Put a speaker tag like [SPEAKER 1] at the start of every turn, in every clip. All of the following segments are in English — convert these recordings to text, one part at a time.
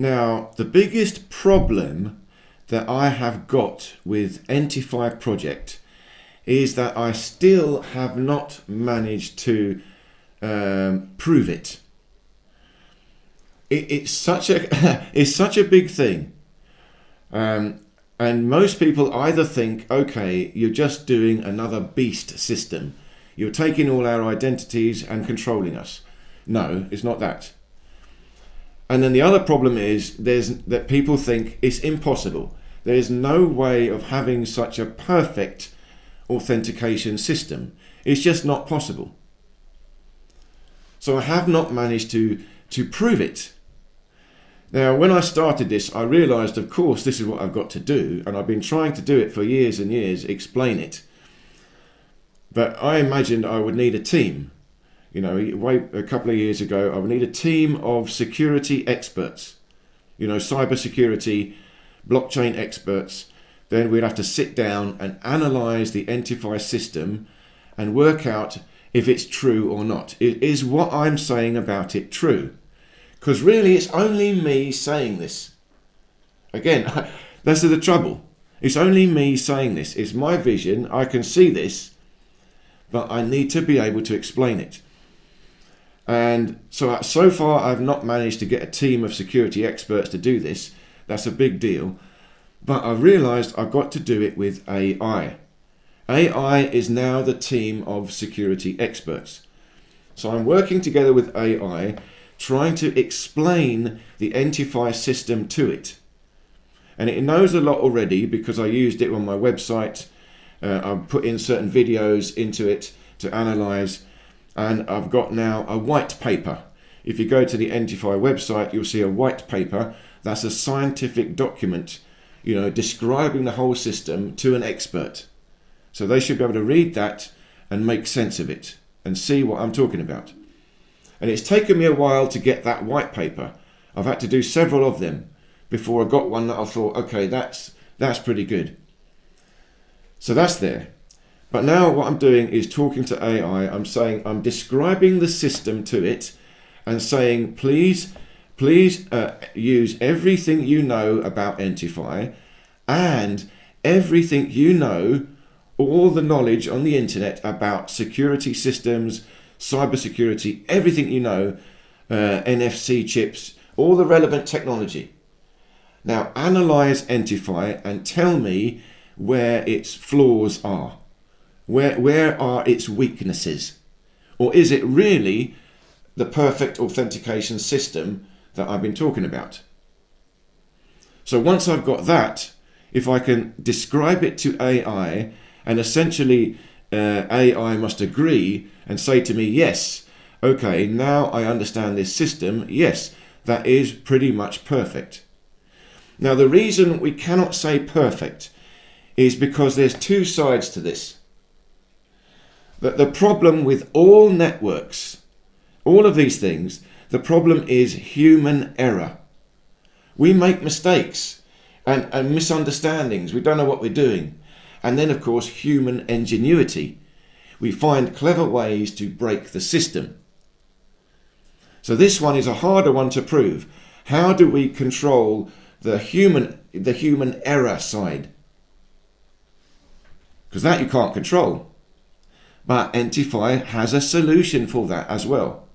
[SPEAKER 1] Now, the biggest problem that I have got with ENTIFY project is that I still have not managed to prove it. It's such a big thing, and most people either think, okay, you're just doing another beast system, you're taking all our identities and controlling us. No, it's not that. And then the other problem is that people think it's impossible. There is no way of having such a perfect authentication system. It's just not possible. So I have not managed to prove it. Now, when I started this, I realized, of course, this is what I've got to do, and I've been trying to do it for years and years, explain it. But I imagined I would need a team. You know, a couple of years ago, I would need a team of security experts, you know, cybersecurity, blockchain experts. Then we'd have to sit down and analyze the ENTIFY system and work out if it's true or not. Is what I'm saying about it true? Because really, it's only me saying this. Again, that's the trouble. It's only me saying this. It's my vision. I can see this, but I need to be able to explain it. And so far, I've not managed to get a team of security experts to do this. That's a big deal. But I've realized I've got to do it with AI. AI is now the team of security experts. So I'm working together with AI, trying to explain the ENTIFY system to it. And it knows a lot already because I used it on my website. I've put in certain videos into it to analyze. And I've got now a white paper. If you go to the ENTIFY website, you'll see a white paper. That's a scientific document, you know, describing the whole system to an expert. So they should be able to read that and make sense of it and see what I'm talking about. And it's taken me a while to get that white paper. I've had to do several of them before I got one that I thought, okay, that's pretty good. So that's there. But now what I'm doing is talking to AI. I'm describing the system to it and saying, please use everything you know about ENTIFY and everything you know, all the knowledge on the internet about security systems, cybersecurity, everything you know, NFC chips, all the relevant technology. Now analyze ENTIFY and tell me where its flaws are. Where are its weaknesses? Or is it really the perfect authentication system that I've been talking about? So once I've got that, if I can describe it to AI, and essentially AI must agree and say to me, yes, okay, now I understand this system, yes, that is pretty much perfect. Now the reason we cannot say perfect is because there's two sides to this. But the problem with all networks, all of these things, the problem is human error. We make mistakes and misunderstandings. We don't know what we're doing. And then, of course, human ingenuity. We find clever ways to break the system. So this one is a harder one to prove. How do we control the human error side? Because that you can't control. But ENTIFY has a solution for that as well.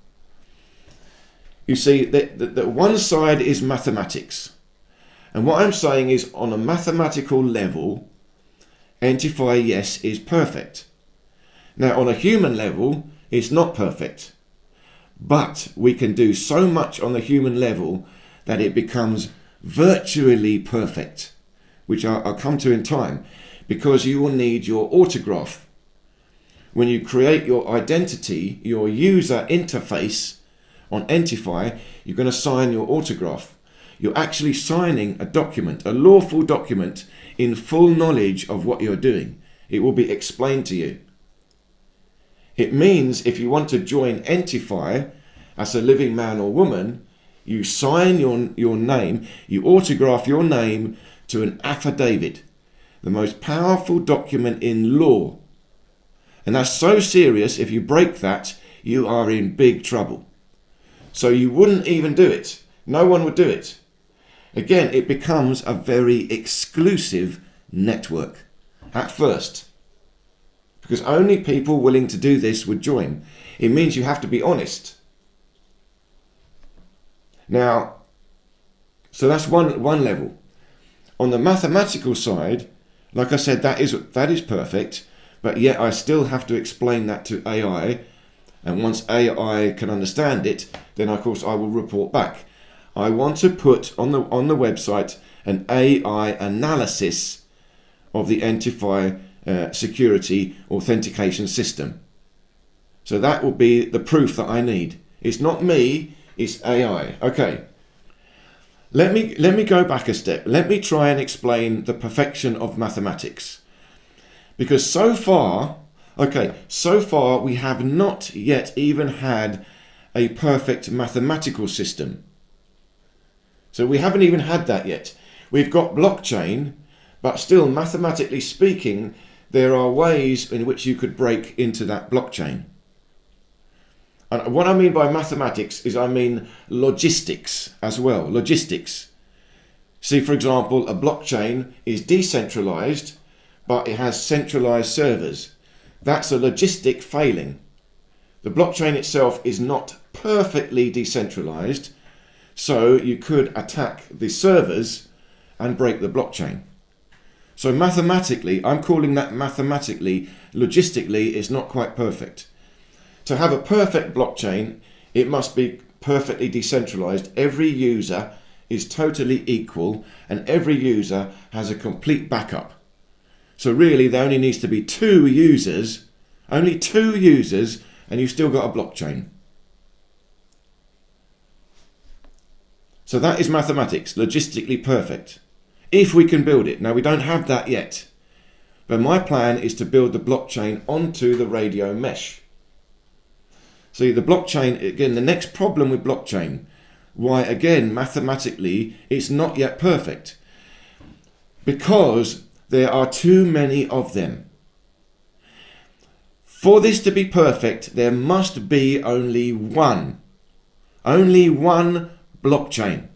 [SPEAKER 1] You see, the one side is mathematics. And what I'm saying is, on a mathematical level, ENTIFY, yes, is perfect. Now, on a human level, it's not perfect. But we can do so much on the human level that it becomes virtually perfect, which I'll come to in time, because you will need your autograph. When you create your identity, your user interface on ENTIFY, you're going to sign your autograph. You're actually signing a document, a lawful document, in full knowledge of what you're doing. It will be explained to you. It means if you want to join ENTIFY as a living man or woman, you sign your name, you autograph your name to an affidavit, the most powerful document in law. And that's so serious, if you break that, you are in big trouble. So you wouldn't even do it. No one would do it. again, it becomes a very exclusive network at first, because only people willing to do this would join. It means you have to be honest. Now, so that's one level. On the mathematical side, like I said, that is perfect, but yet I still have to explain that to AI, and once AI can understand it, then of course I will report back. I want to put on the website an AI analysis of the ENTIFY security authentication system. So that will be the proof that I need. It's not me, it's AI. Okay. Let me go back a step. Let me try and explain the perfection of mathematics. Because so far we have not yet even had a perfect mathematical system. So we haven't even had that yet. We've got blockchain, but still, mathematically speaking, there are ways in which you could break into that blockchain. And what I mean by mathematics is I mean logistics as well. Logistics. See, for example, a blockchain is decentralized, but it has centralized servers. That's a logistic failing. The blockchain itself is not perfectly decentralized, so you could attack the servers and break the blockchain. So mathematically, I'm calling that mathematically, logistically, it's not quite perfect. To have a perfect blockchain, it must be perfectly decentralized. Every user is totally equal, and every user has a complete backup. So really, there only needs to be only two users, and you've still got a blockchain. So that is mathematics, logistically perfect. If we can build it. Now, we don't have that yet. But my plan is to build the blockchain onto the radio mesh. See, the blockchain, again, the next problem with blockchain, why, again, mathematically, it's not yet perfect. Because there are too many of them. For this to be perfect, there must be only one blockchain.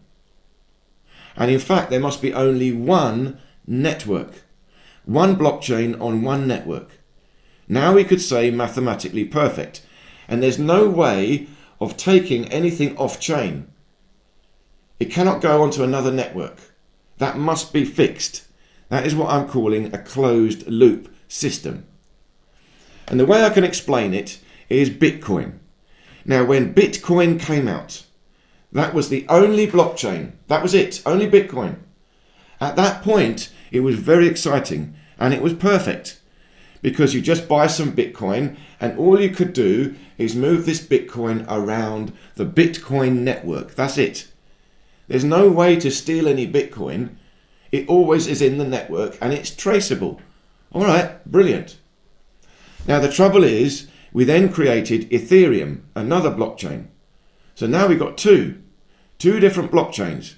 [SPEAKER 1] And in fact, there must be only one network. One blockchain on one network. Now we could say mathematically perfect. And there's no way of taking anything off-chain. It cannot go onto another network. That must be fixed. That is what I'm calling a closed loop system. And the way I can explain it is Bitcoin. Now, when Bitcoin came out, that was the only blockchain. That was it, only Bitcoin. At that point, it was very exciting and it was perfect because you just buy some Bitcoin and all you could do is move this Bitcoin around the Bitcoin network. That's it. There's no way to steal any Bitcoin. It always is in the network and it's traceable. All right, brilliant. Now the trouble is, we then created Ethereum, another blockchain. So now we've got two different blockchains.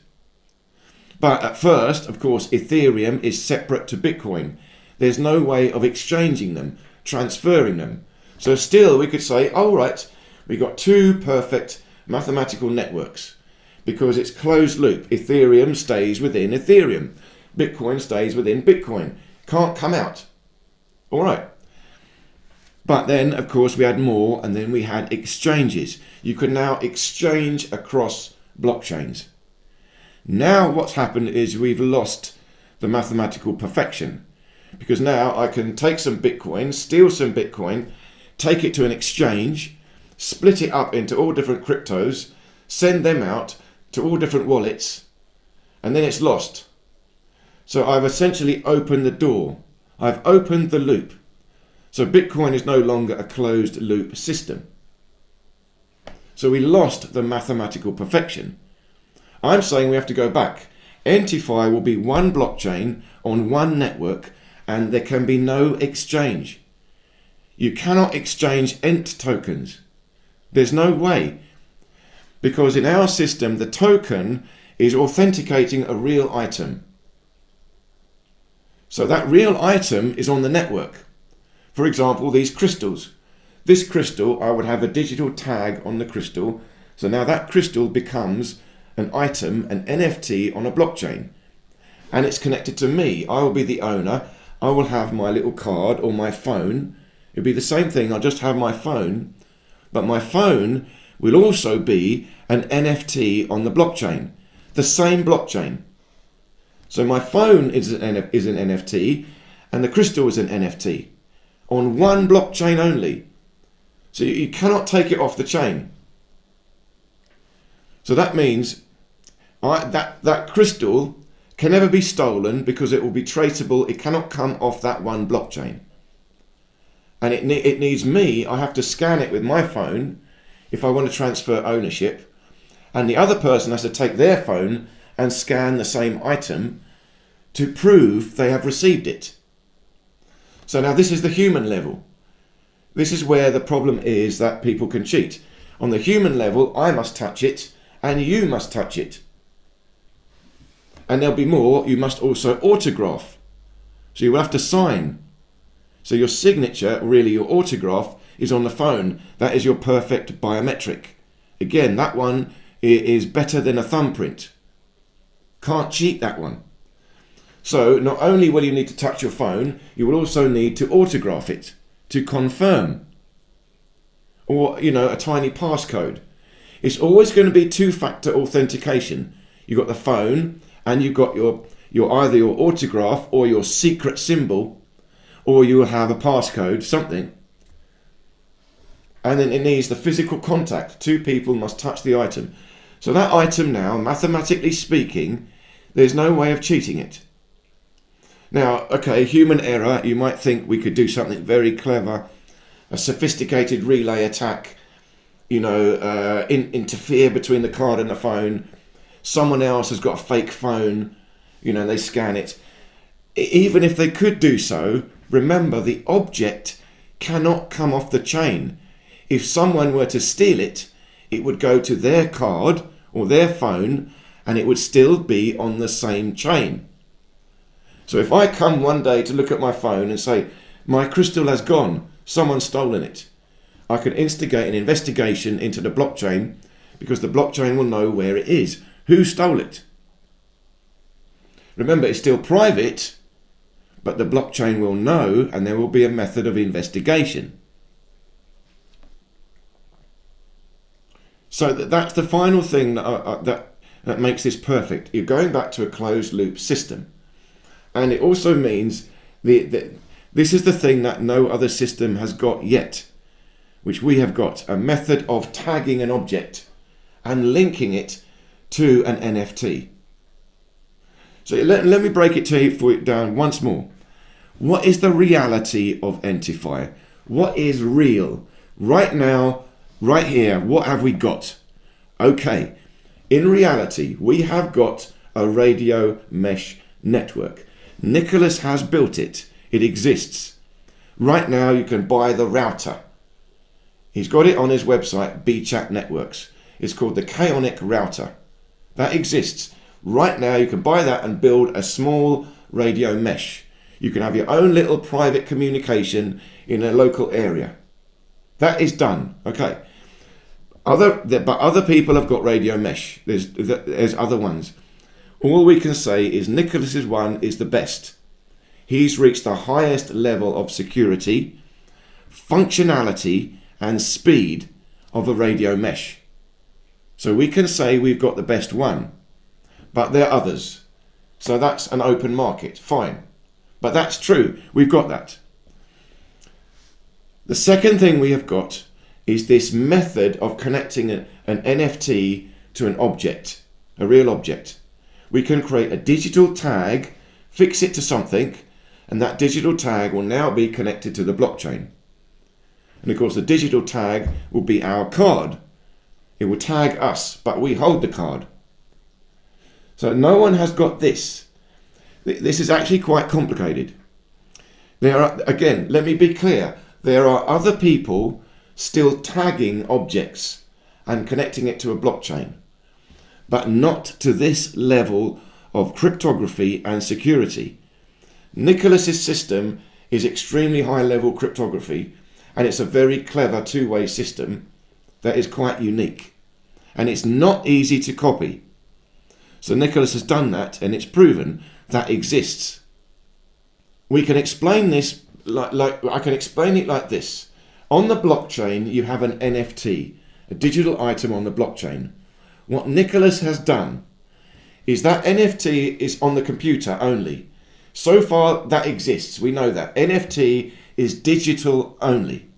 [SPEAKER 1] But at first, of course, Ethereum is separate to Bitcoin. There's no way of exchanging them, transferring them. So still we could say, all right, we got two perfect mathematical networks because it's closed loop. Ethereum stays within Ethereum. Bitcoin stays within Bitcoin. Can't come out. All right. But then, of course, we had more, and then we had exchanges. You can now exchange across blockchains. Now what's happened is we've lost the mathematical perfection, because now I can take some Bitcoin, steal some Bitcoin, take it to an exchange, split it up into all different cryptos, send them out to all different wallets, and then it's lost. So I've essentially opened the door. I've opened the loop. So Bitcoin is no longer a closed loop system. So we lost the mathematical perfection. I'm saying we have to go back. ENTIFY will be one blockchain on one network and there can be no exchange. You cannot exchange ENT tokens. There's no way. Because in our system, the token is authenticating a real item. So that real item is on the network. For example, these crystals. This crystal, I would have a digital tag on the crystal. So now that crystal becomes an item, an NFT on a blockchain. And it's connected to me. I will be the owner. I will have my little card or my phone. It'll be the same thing. I'll just have my phone. But my phone will also be an NFT on the blockchain. The same blockchain. So my phone is an NFT and the crystal is an NFT on one blockchain only. So you cannot take it off the chain. So that means that crystal can never be stolen because it will be traceable. It cannot come off that one blockchain. And it needs me. I have to scan it with my phone if I want to transfer ownership. And the other person has to take their phone and scan the same item to prove they have received it. So now this is the human level. This is where the problem is that people can cheat. On the human level, I must touch it and you must touch it. And there'll be more. You must also autograph. So you will have to sign. So your signature, really your autograph, is on the phone. That is your perfect biometric. Again, that one is better than a thumbprint. Can't cheat that one. So not only will you need to touch your phone, you will also need to autograph it to confirm. Or, a tiny passcode. It's always going to be two-factor authentication. You've got the phone and you've got your either your autograph or your secret symbol, or you will have a passcode, something. And then it needs the physical contact. Two people must touch the item. So that item now, mathematically speaking, there's no way of cheating it. Now, okay, human error, you might think we could do something very clever, a sophisticated relay attack, interfere between the card and the phone. Someone else has got a fake phone, they scan it. Even if they could do so, remember the object cannot come off the chain. If someone were to steal it, it would go to their card or their phone and it would still be on the same chain. So if I come one day to look at my phone and say, my crystal has gone, someone's stolen it, I can instigate an investigation into the blockchain because the blockchain will know where it is. Who stole it? Remember, it's still private, but the blockchain will know and there will be a method of investigation. So that's the final thing that makes this perfect. You're going back to a closed loop system. And it also means this is the thing that no other system has got yet, which we have got, a method of tagging an object and linking it to an NFT. So let me break it to you down once more. What is the reality of ENTIFY? What is real? Right now, right here, what have we got? Okay, in reality, we have got a radio mesh network. Nicholas has built it. It exists. Right now, you can buy the router. He's got it on his website, BChat Networks. It's called the Chaonic Router. That exists. Right now, you can buy that and build a small radio mesh. You can have your own little private communication in a local area. That is done. Okay. But other people have got radio mesh. There's other ones. All we can say is Nicholas's one is the best. He's reached the highest level of security, functionality, and speed of a radio mesh. So we can say we've got the best one, but there are others. So that's an open market, fine. But that's true, we've got that. The second thing we have got is this method of connecting an NFT to an object, a real object. We can create a digital tag, fix it to something, and that digital tag will now be connected to the blockchain. And of course the digital tag will be our card. It will tag us, but we hold the card. So no one has got this. This is actually quite complicated. Again, let me be clear. There are other people still tagging objects and connecting it to a blockchain, but not to this level of cryptography and security. Nicholas's system is extremely high level cryptography, and it's a very clever two-way system that is quite unique. And it's not easy to copy. So Nicholas has done that, and it's proven that exists. We can explain this like I can explain it like this. On the blockchain, you have an NFT, a digital item on the blockchain. What Nicholas has done is that NFT is on the computer only. So far, that exists. We know that. NFT is digital only.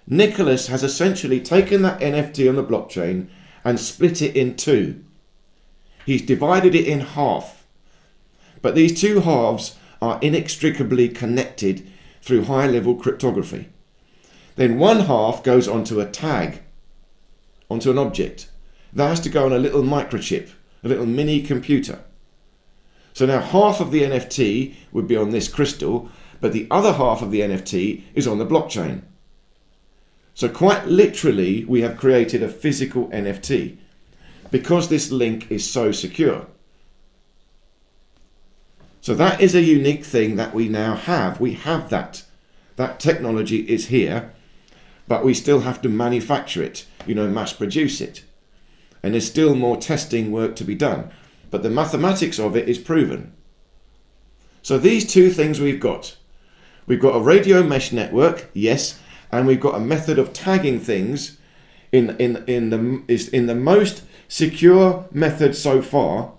[SPEAKER 1] Nicholas has essentially taken that NFT on the blockchain and split it in two. He's divided it in half. But these two halves are inextricably connected through high-level cryptography. Then one half goes onto a tag, onto an object. That has to go on a little microchip, a little mini computer. So now half of the NFT would be on this crystal, but the other half of the NFT is on the blockchain. So quite literally, we have created a physical NFT because this link is so secure. So that is a unique thing that we now have. We have that. That technology is here, but we still have to manufacture it, mass produce it. And there's still more testing work to be done. But the mathematics of it is proven. So these two things we've got. We've got a radio mesh network, yes, and we've got a method of tagging things in the most secure method so far,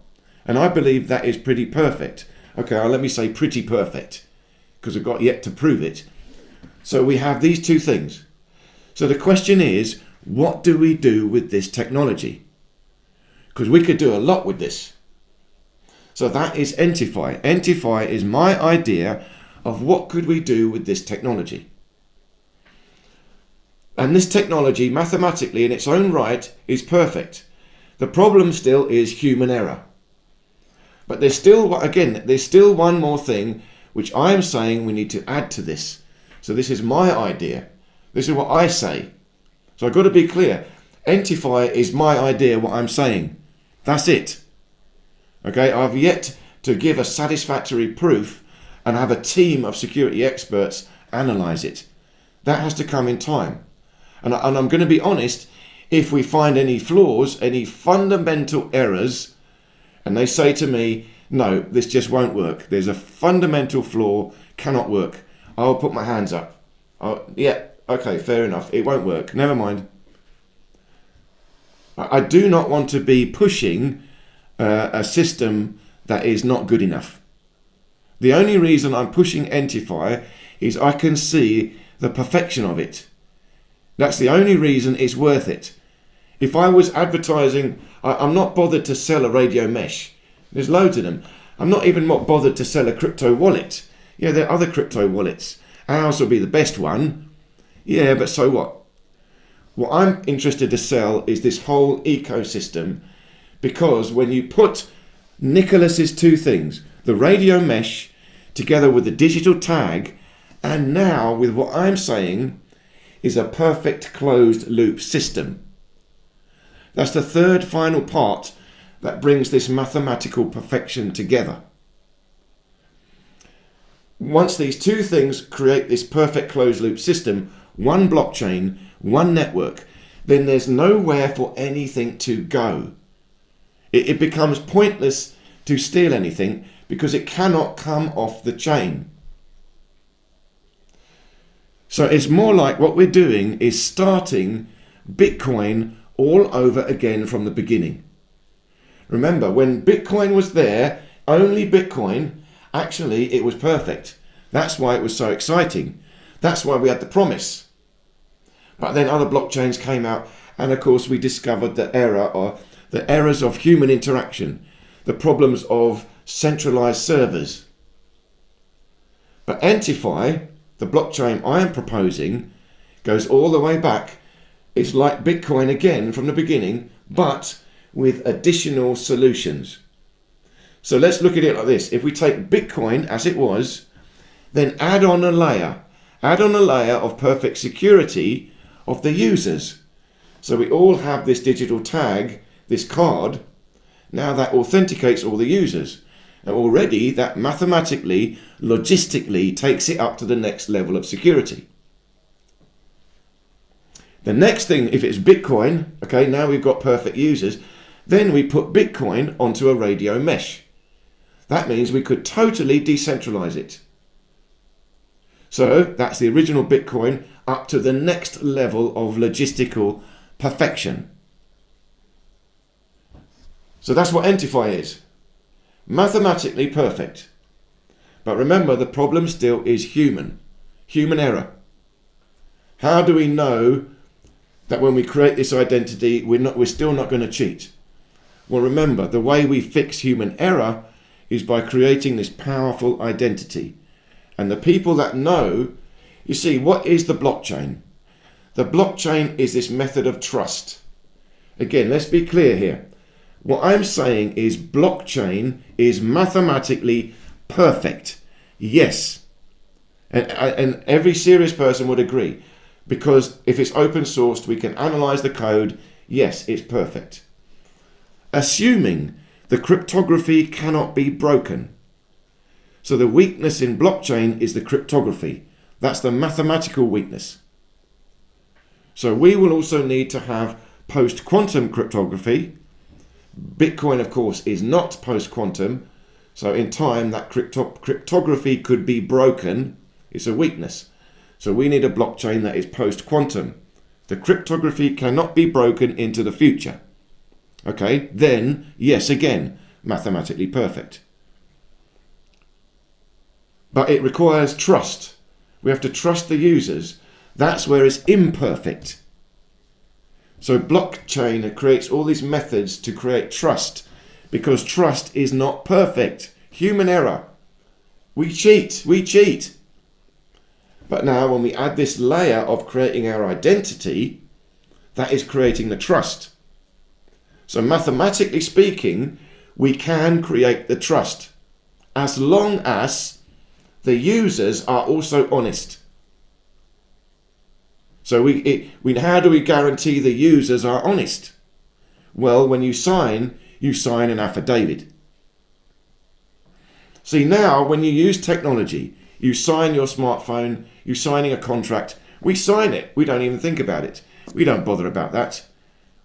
[SPEAKER 1] and I believe that is pretty perfect. Okay, let me say pretty perfect, because I've got yet to prove it. So we have these two things. So the question is, what do we do with this technology? Because we could do a lot with this. So that is ENTIFY. ENTIFY is my idea of what could we do with this technology. And this technology, mathematically, in its own right, is perfect. The problem still is human error. But there's still one more thing which I am saying we need to add to this. So this is my idea. This is what I say. So I've got to be clear. ENTIFY is my idea, what I'm saying. That's it. Okay, I've yet to give a satisfactory proof and have a team of security experts analyze it. That has to come in time. And I'm going to be honest, if we find any flaws, any fundamental errors, and they say to me, no, this just won't work. There's a fundamental flaw, cannot work. I'll put my hands up. Yeah, okay, fair enough. It won't work. Never mind. I do not want to be pushing a system that is not good enough. The only reason I'm pushing ENTIFY is I can see the perfection of it. That's the only reason it's worth it. If I was advertising, I'm not bothered to sell a radio mesh. There's loads of them. I'm not even bothered to sell a crypto wallet. Yeah, there are other crypto wallets. Ours will be the best one. Yeah, but so what? What I'm interested to sell is this whole ecosystem, because when you put Nicholas's two things, the radio mesh together with the digital tag, and now with what I'm saying is a perfect closed loop system. That's the third final part that brings this mathematical perfection together. Once these two things create this perfect closed loop system, one blockchain, one network, then there's nowhere for anything to go. It becomes pointless to steal anything because it cannot come off the chain. So it's more like what we're doing is starting Bitcoin all over again from the beginning. Remember, when Bitcoin was there, only Bitcoin, actually it was perfect. That's why it was so exciting. That's why we had the promise. But then other blockchains came out, and of course we discovered the errors of human interaction, the problems of centralized servers. But ENTIFY, the blockchain I am proposing, goes all the way back. It's like Bitcoin again from the beginning, but with additional solutions. So let's look at it like this. If we take Bitcoin as it was, then add on a layer of perfect security of the users. So we all have this digital tag, this card, now that authenticates all the users. Now already that mathematically, logistically takes it up to the next level of security. The next thing, if it's Bitcoin, okay, now we've got perfect users. Then we put Bitcoin onto a radio mesh. That means we could totally decentralize it. So that's the original Bitcoin up to the next level of logistical perfection. So that's what ENTIFY is. Mathematically perfect. But remember, the problem still is human error. How do we know that when we create this identity, we're still not going to cheat? Well, remember, the way we fix human error is by creating this powerful identity. And the people that know, you see, what is the blockchain? The blockchain is this method of trust. Again, let's be clear here. What I'm saying is blockchain is mathematically perfect. Yes. And every serious person would agree. Because if it's open sourced, we can analyze the code. Yes, it's perfect. Assuming the cryptography cannot be broken. So the weakness in blockchain is the cryptography. That's the mathematical weakness. So we will also need to have post-quantum cryptography. Bitcoin, of course, is not post-quantum. So in time, that cryptography could be broken. It's a weakness. So we need a blockchain that is post-quantum. The cryptography cannot be broken into the future. Okay, then, yes, again, mathematically perfect. But it requires trust. We have to trust the users. That's where it's imperfect. So blockchain creates all these methods to create trust, because trust is not perfect. Human error. We cheat. But now when we add this layer of creating our identity, that is creating the trust. So mathematically speaking, we can create the trust as long as the users are also honest. So how do we guarantee the users are honest? Well, when you sign an affidavit. See, now when you use technology, you sign your smartphone, you're signing a contract, we sign it. We don't even think about it. We don't bother about that.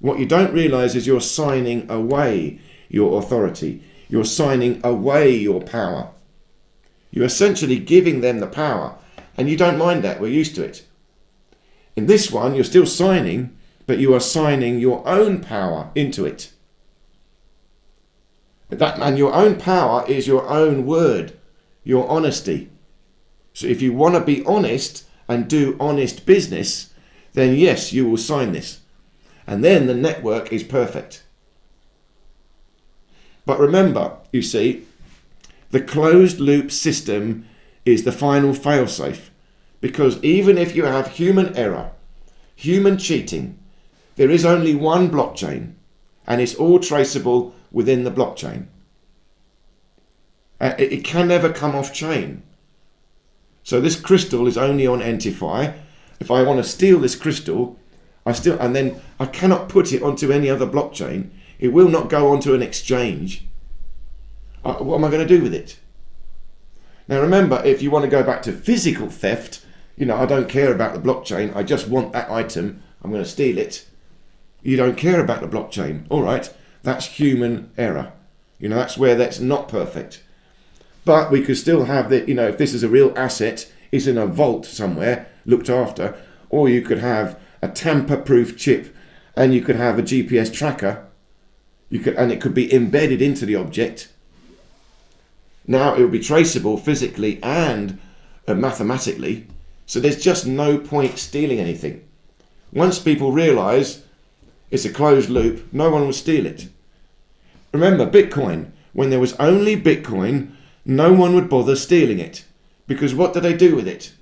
[SPEAKER 1] What you don't realize is you're signing away your authority. You're signing away your power. You're essentially giving them the power, and you don't mind that. We're used to it. In this one, you're still signing, but you are signing your own power into it. And your own power is your own word, your honesty. So if you want to be honest and do honest business, then yes, you will sign this. And then the network is perfect. But remember, you see, the closed loop system is the final failsafe. Because even if you have human error, human cheating, there is only one blockchain, and it's all traceable within the blockchain. It can never come off chain. So this crystal is only on ENTIFY. If I want to steal this crystal, and then I cannot put it onto any other blockchain. It will not go onto an exchange. What am I going to do with it? Now remember, if you want to go back to physical theft, I don't care about the blockchain. I just want that item. I'm going to steal it. You don't care about the blockchain. All right, that's human error. That's where that's not perfect. But we could still have that, if this is a real asset, it's in a vault somewhere, looked after, or you could have a tamper-proof chip, and you could have a GPS tracker, and it could be embedded into the object. Now it will be traceable physically and mathematically, so there's just no point stealing anything. Once people realize it's a closed loop, no one will steal it. Remember, Bitcoin, when there was only Bitcoin, no one would bother stealing it. Because what do they do with it?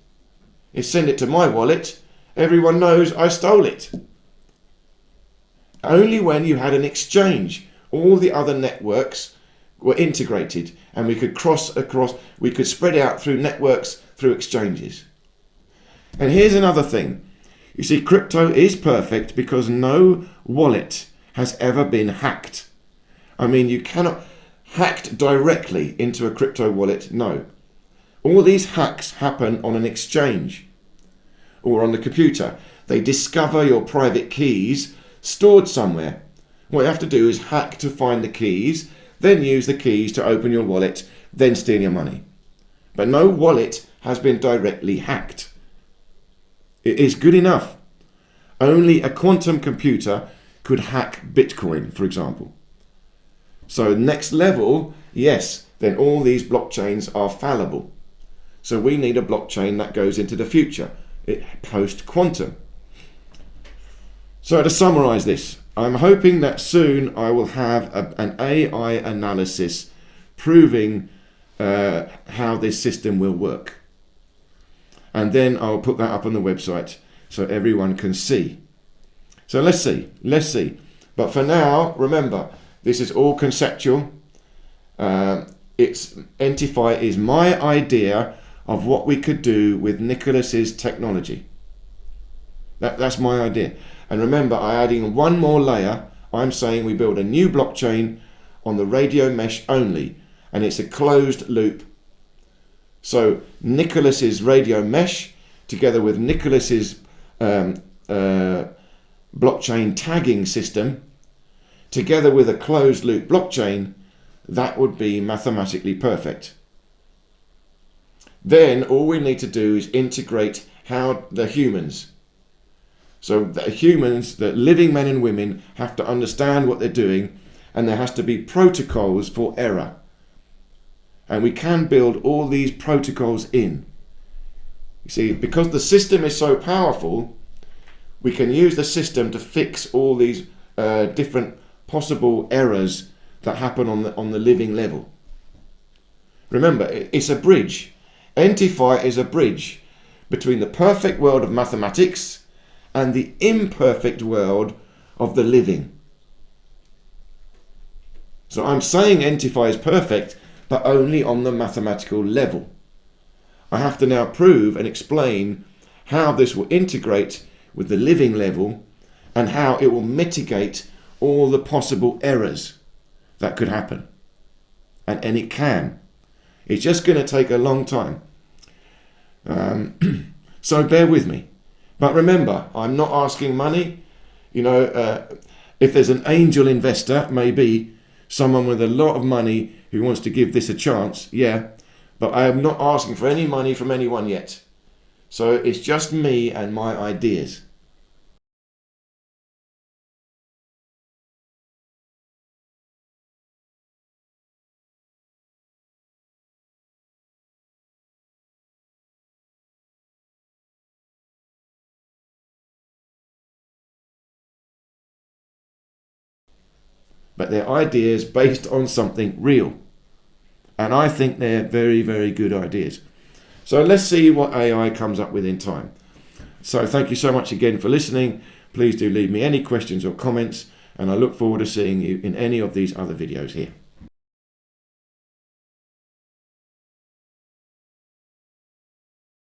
[SPEAKER 1] They send it to my wallet. Everyone knows I stole it. Only when you had an exchange, all the other networks were integrated, and we could we could spread out through networks, through exchanges. And here's another thing. You see, crypto is perfect because no wallet has ever been hacked. I mean, you cannot hacked directly into a crypto wallet. No. All these hacks happen on an exchange or on the computer. They discover your private keys stored somewhere, What you have to do is hack to find the keys, then use the keys to open your wallet, then steal your money. But no wallet has been directly hacked. It is good enough. Only a quantum computer could hack Bitcoin, for example. So next level, yes, then all these blockchains are fallible. So we need a blockchain that goes into the future, post-quantum. So to summarize this, I'm hoping that soon I will have an AI analysis proving how this system will work. And then I'll put that up on the website so everyone can see. So let's see. But for now, remember, this is all conceptual. ENTIFY is my idea of what we could do with Nicholas's technology. That's my idea. And remember, I'm adding one more layer. I'm saying we build a new blockchain on the radio mesh only, and it's a closed loop. So Nicholas's radio mesh, together with Nicholas's blockchain tagging system, together with a closed loop blockchain, that would be mathematically perfect. Then all we need to do is integrate how the humans. So the humans, the living men and women, have to understand what they're doing, and there has to be protocols for error. And we can build all these protocols in. You see, because the system is so powerful, we can use the system to fix all these different possible errors that happen on the living level. Remember, it's a bridge. ENTIFY is a bridge between the perfect world of mathematics and the imperfect world of the living. So I'm saying ENTIFY is perfect, but only on the mathematical level. I have to now prove and explain how this will integrate with the living level and how it will mitigate all the possible errors that could happen. And it can. It's just going to take a long time. So bear with me. But remember, I'm not asking money. You know, if there's an angel investor, maybe someone with a lot of money who wants to give this a chance, yeah. But I am not asking for any money from anyone yet. So it's just me and my ideas. But they're ideas based on something real. And I think they're very, very good ideas. So let's see what AI comes up with in time. So thank you so much again for listening. Please do leave me any questions or comments, and I look forward to seeing you in any of these other videos here.